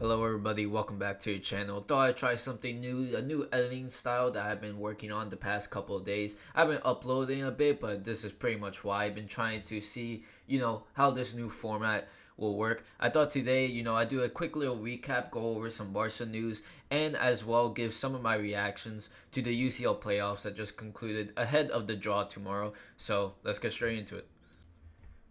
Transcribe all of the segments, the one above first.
Hello everybody, welcome back to your channel. Thought I'd try something new, a new editing style that I've been working on the past couple of days. I've been uploading a bit, but this is pretty much why I've been trying to see, how this new format will work. I thought today, I'd do a quick little recap, go over some Barca news, and as well give some of my reactions to the UCL playoffs that just concluded ahead of the draw tomorrow. So let's get straight into it.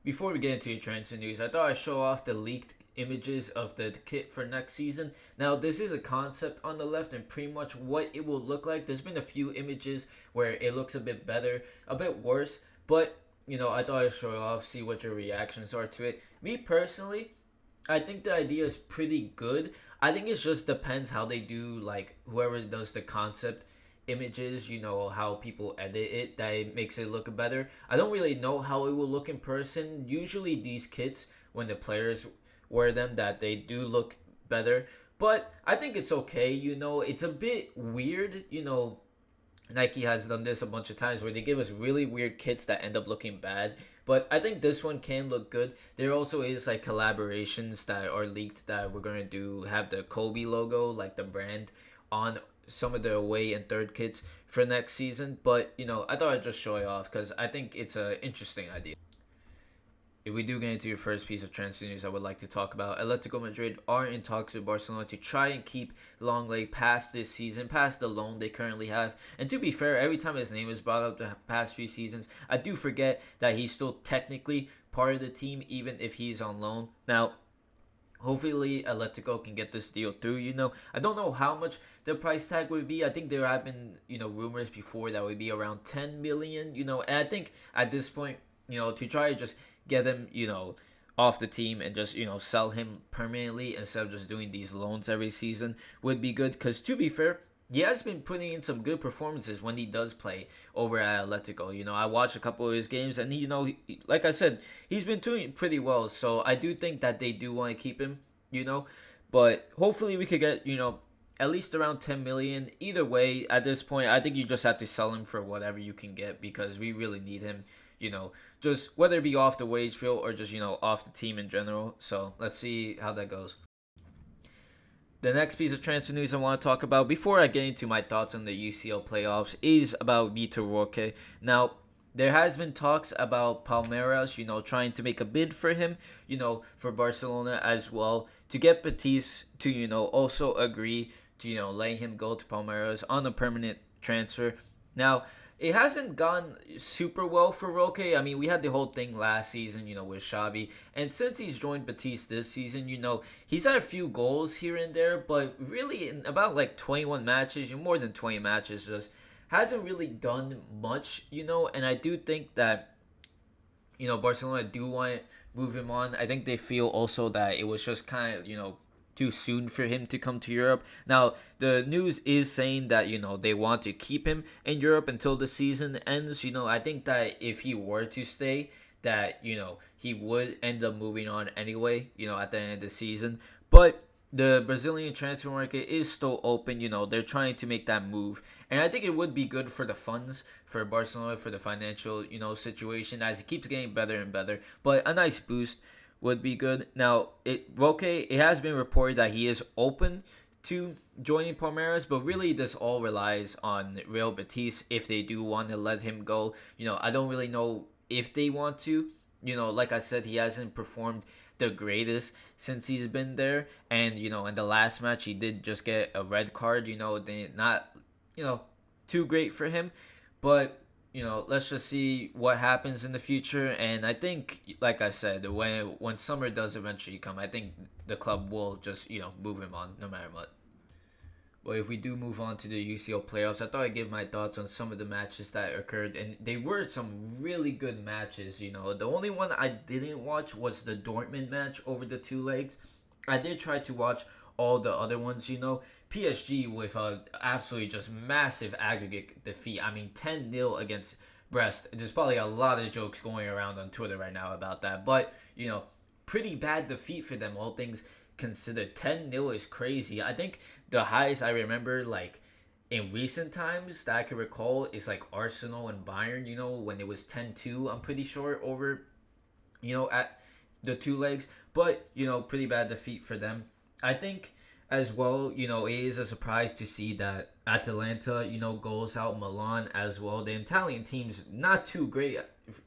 Before we get into your transfer news, I thought I'd show off the leaked images of the kit for next season. Now, this is a concept on the left and pretty much what it will look like. There's been a few images where it looks a bit better, a bit worse, but I thought I'd show it off, see what your reactions are to it. Me personally, I think the idea is pretty good. I think it just depends how they do, like whoever does the concept images, how people edit it, that it makes it look better. I don't really know how it will look in person. Usually these kits, when the players wear them, that they do look better. But I think it's okay, it's a bit weird, Nike has done this a bunch of times where they give us really weird kits that end up looking bad. But I think this one can look good. There also is like collaborations that are leaked that we're gonna do have the Kobe logo, like the brand, on some of the away and third kits for next season. But I thought I'd just show it off because I think it's an interesting idea. If we do get into your first piece of transfer news, I would like to talk about Atletico Madrid are in talks with Barcelona to try and keep Lenglet past this season, past the loan they currently have. And to be fair, every time his name is brought up the past few seasons, I do forget that he's still technically part of the team, even if he's on loan. Now, hopefully Atletico can get this deal through. I don't know how much the price tag would be. I think there have been rumors before that would be around 10 million. And I think at this point, to try to just get him, off the team and just sell him permanently instead of just doing these loans every season would be good. Because to be fair, he has been putting in some good performances when he does play over at Atletico. I watched a couple of his games, and like I said, he's been doing pretty well. So I do think that they do want to keep him. But hopefully we could get at least around 10 million. Either way, at this point, I think you just have to sell him for whatever you can get because we really need him. Just whether it be off the wage bill or just off the team in general. So let's see how that goes. The next piece of transfer news I want to talk about before I get into my thoughts on the UCL playoffs is about Vitor Roque. Now, there has been talks about Palmeiras, trying to make a bid for him, for Barcelona as well, to get Betis to, also agree to, letting him go to Palmeiras on a permanent transfer. Now, it hasn't gone super well for Roque. I mean, we had the whole thing last season, with Xavi. And since he's joined Betis this season, he's had a few goals here and there. But really, in about like 21 matches, more than 20 matches, just hasn't really done much, And I do think that, Barcelona do want to move him on. I think they feel also that it was just kind of, too soon for him to come to Europe. Now, the news is saying that, they want to keep him in Europe until the season ends. I think that if he were to stay, that, he would end up moving on anyway, at the end of the season. But the Brazilian transfer market is still open. They're trying to make that move. And I think it would be good for the funds, for Barcelona, for the financial, situation as it keeps getting better and better. But a nice boost would be good. Now, Roque, it has been reported that he is open to joining Palmeiras, but really this all relies on Real Betis if they do want to let him go. I don't really know if they want to. Like I said, he hasn't performed the greatest since he's been there, and in the last match he did just get a red card. They not too great for him, but let's just see what happens in the future. And I think, like I said, when summer does eventually come, I think the club will just move him on no matter what. But if we do move on to the UCL playoffs, I thought I'd give my thoughts on some of the matches that occurred, and they were some really good matches. The only one I didn't watch was the Dortmund match over the two legs. I did try to watch all the other ones. PSG with a absolutely just massive aggregate defeat. I mean, 10-0 against Brest. There's probably a lot of jokes going around on Twitter right now about that, but pretty bad defeat for them, all things considered. 10-0 is crazy. I think the highest I remember, like, in recent times that I can recall is like Arsenal and Bayern, when it was 10-2, I'm pretty sure, over, at the two legs. But, pretty bad defeat for them. I think as well. It is a surprise to see that Atalanta, goes out Milan as well. The Italian team's not too great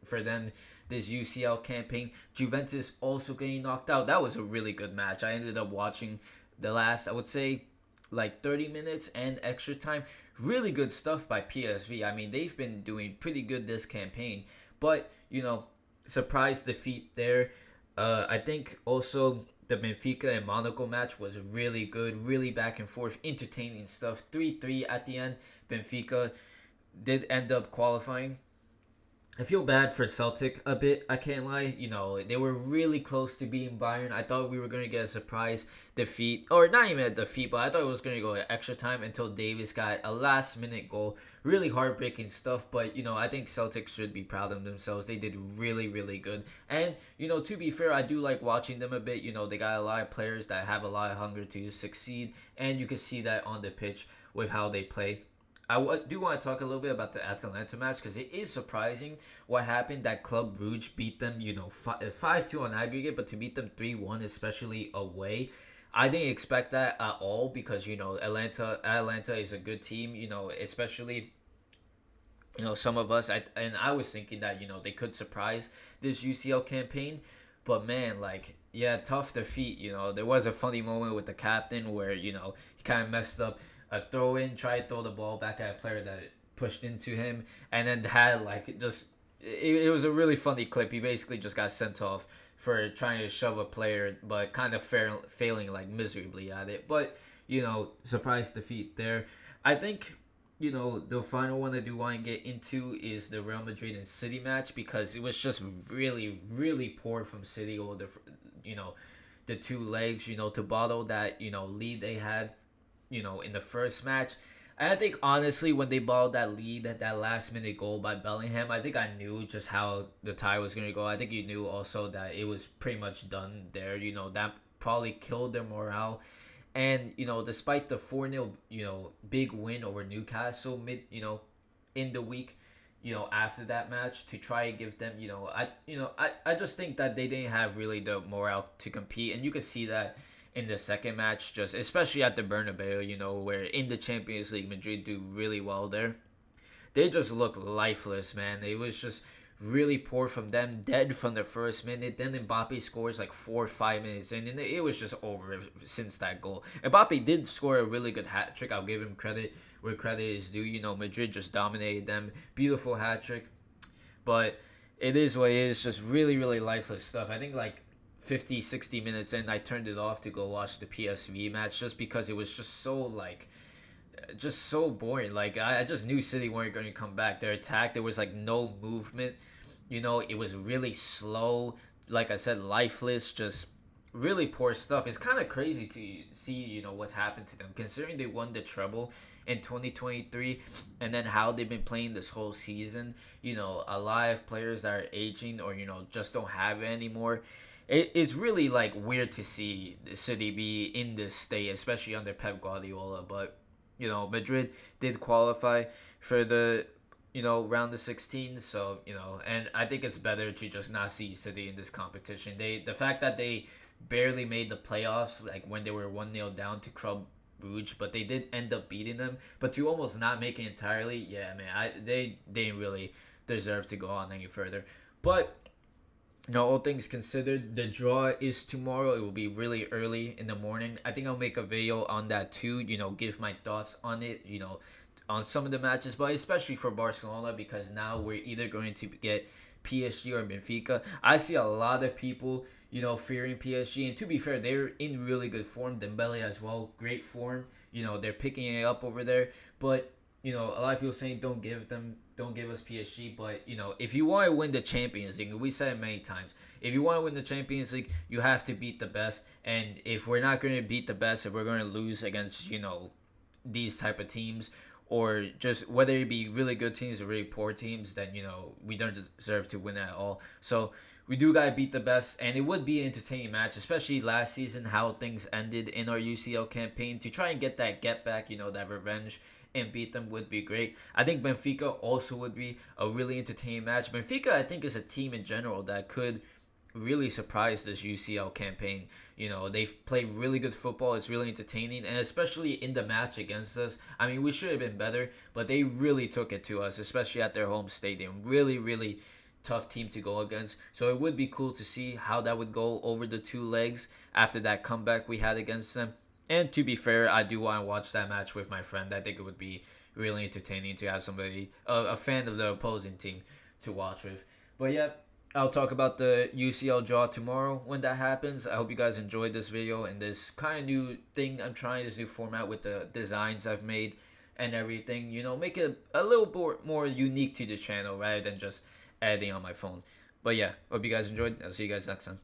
for them this UCL campaign. Juventus also getting knocked out. That was a really good match. I ended up watching the last, I would say, like 30 minutes and extra time. Really good stuff by PSV. I mean, they've been doing pretty good this campaign. But, surprise defeat there. I think also the Benfica and Monaco match was really good, really back and forth, entertaining stuff. 3-3 at the end. Benfica did end up qualifying. I feel bad for Celtic a bit. I can't lie. They were really close to beating Bayern. I thought we were going to get a surprise defeat, or not even a defeat, but I thought it was going to go extra time until Davis got a last minute goal. Really heartbreaking stuff, but I think Celtic should be proud of themselves. They did really, really good. And to be fair, I do like watching them a bit. They got a lot of players that have a lot of hunger to succeed, and you can see that on the pitch with how they play. Do want to talk a little bit about the Atalanta match because it is surprising what happened. That Club Brugge beat them, 5-2 on aggregate, but to beat them 3-1, especially away, I didn't expect that at all because Atalanta is a good team. Especially some of us. I was thinking that they could surprise this UCL campaign, but man, like yeah, tough defeat. There was a funny moment with the captain where he kind of messed up a throw in, try to throw the ball back at a player that pushed into him, and then had like just it was a really funny clip. He basically just got sent off for trying to shove a player, but kind of failing like miserably at it. But surprise defeat there. I think the final one I do want to get into is the Real Madrid and City match because it was just really, really poor from City over the two legs. To bottle that lead they had in the first match. And I think honestly, when they balled that lead, that last minute goal by Bellingham, I think I knew just how the tie was gonna go. I think you knew also that it was pretty much done there. That probably killed their morale. And despite the 4-0 big win over Newcastle in the week, after that match to try and give them I just think that they didn't have really the morale to compete, and you could see that in the second match, just especially at the Bernabeu, where in the Champions League Madrid do really well there. They just look lifeless, man. It was just really poor from them, dead from the first minute. Then Mbappe scores like 4 or 5 minutes in, and it was just over since that goal. Mbappe did score a really good hat trick. I'll give him credit where credit is due. Madrid just dominated them. Beautiful hat trick, but it is what it is. Just really, really lifeless stuff. I think like 50, 60 minutes in, I turned it off to go watch the PSV match just because it was just so boring. Like I just knew City weren't going to come back. Their attack, there was like no movement. It was really slow. Like I said, lifeless. Just really poor stuff. It's kind of crazy to see what's happened to them considering they won the treble in 2023 and then how they've been playing this whole season. A lot of players that are aging or just don't have it anymore. It's really like weird to see the City be in this state, especially under Pep Guardiola. But Madrid did qualify for the round of 16. So and I think it's better to just not see City in this competition. The fact that they barely made the playoffs, like when they were 1-0 down to Club Brugge, but they did end up beating them. But to almost not make it entirely, yeah, man, they didn't really deserve to go on any further. But all things considered, the draw is tomorrow. It will be really early in the morning. I think I'll make a video on that too, give my thoughts on it, on some of the matches, but especially for Barcelona because now we're either going to get PSG or Benfica. I see a lot of people, fearing PSG, and to be fair, they're in really good form. Dembele as well, great form. They're picking it up over there, but a lot of people saying don't give us PSG, but if you want to win the Champions League, we said it many times, if you want to win the Champions League, you have to beat the best. And if we're not going to beat the best, if we're going to lose against these type of teams, or just whether it be really good teams or really poor teams, then we don't deserve to win at all. So we do gotta beat the best, and it would be an entertaining match, especially last season how things ended in our UCL campaign. To try and get back, that revenge and beat them would be great. I think Benfica also would be a really entertaining match. Benfica, I think, is a team in general that could really surprised this UCL campaign. You know, they've played really good football. It's really entertaining, and especially in the match against us. I mean, we should have been better, but they really took it to us, especially at their home stadium. Really, really tough team to go against. So it would be cool to see how that would go over the two legs after that comeback we had against them. And to be fair, I do want to watch that match with my friend. I think it would be really entertaining to have somebody, a fan of the opposing team, to watch with. But yeah, I'll talk about the UCL draw tomorrow when that happens. I hope you guys enjoyed this video and this kind of new thing I'm trying, this new format with the designs I've made and everything. You know, make it a little more unique to the channel rather than just editing on my phone. But yeah, hope you guys enjoyed. I'll see you guys next time.